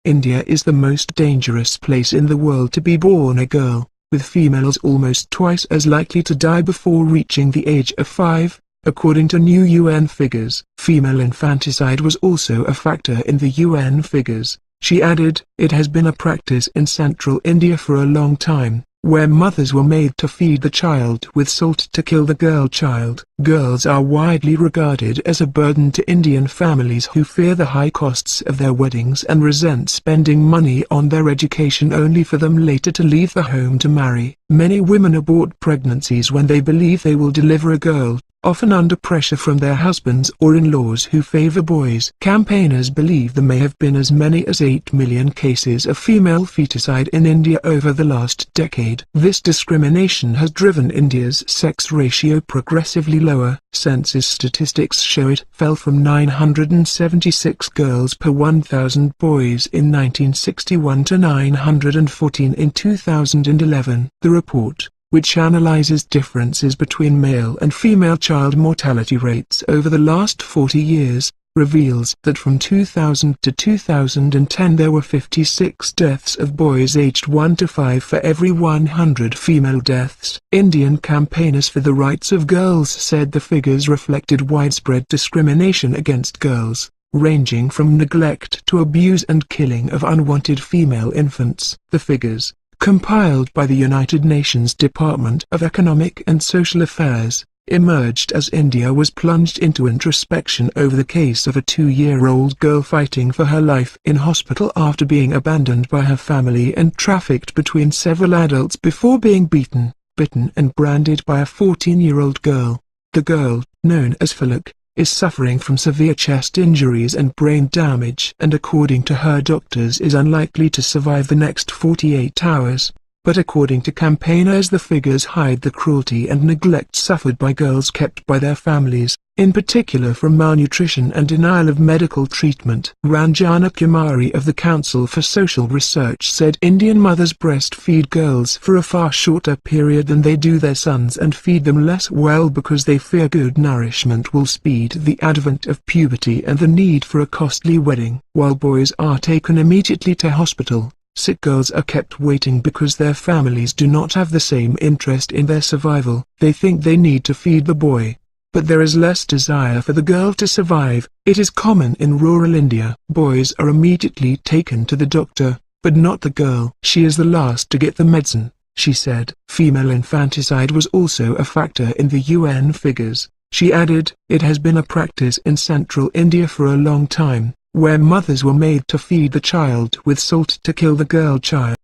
India is the most dangerous place in the world to be born a girl, with females almost twice as likely to die before reaching the age of 5, according to new UN figures. Female infanticide was also a factor in the UN figures. She added, "It has been a practice in central India for a long time, where mothers were made to feed the child with salt to kill the girl child." Girls are widely regarded as a burden to Indian families who fear the high costs of their weddings and resent spending money on their education only for them later to leave the home to marry. Many women abort pregnancies when they believe they will deliver a girl, often under pressure from their husbands or in-laws who favor boys. Campaigners believe there may have been as many as 8 million cases of female foeticide in India over the last decade. This discrimination has driven India's sex ratio progressively lower. Census statistics show it fell from 976 girls per 1,000 boys in 1961 to 914 in 2011. The report, which analyzes differences between male and female child mortality rates over the last 40 years, reveals that from 2000 to 2010 there were 56 deaths of boys aged 1 to 5 for every 100 female deaths. Indian campaigners for the rights of girls said the figures reflected widespread discrimination against girls, ranging from neglect to abuse and killing of unwanted female infants. The figures, compiled by the United Nations Department of Economic and Social Affairs, emerged as India was plunged into introspection over the case of a 2-year-old girl fighting for her life in hospital after being abandoned by her family and trafficked between several adults before being beaten, bitten and branded by a 14-year-old girl. The girl, known as Falak, is suffering from severe chest injuries and brain damage and according to her doctors is unlikely to survive the next 48 hours. But according to campaigners the figures hide the cruelty and neglect suffered by girls kept by their families, in particular from malnutrition and denial of medical treatment. Ranjana Kumari of the Council for Social Research said Indian mothers breastfeed girls for a far shorter period than they do their sons and feed them less well because they fear good nourishment will speed the advent of puberty and the need for a costly wedding. While boys are taken immediately to hospital, sick girls are kept waiting because their families do not have the same interest in their survival. They think they need to feed the boy, but there is less desire for the girl to survive. It is common in rural India. Boys are immediately taken to the doctor, but not the girl. She is the last to get the medicine, she said. Female infanticide was also a factor in the UN figures. She added, "It has been a practice in central India for a long time, where mothers were made to feed the child with salt to kill the girl child."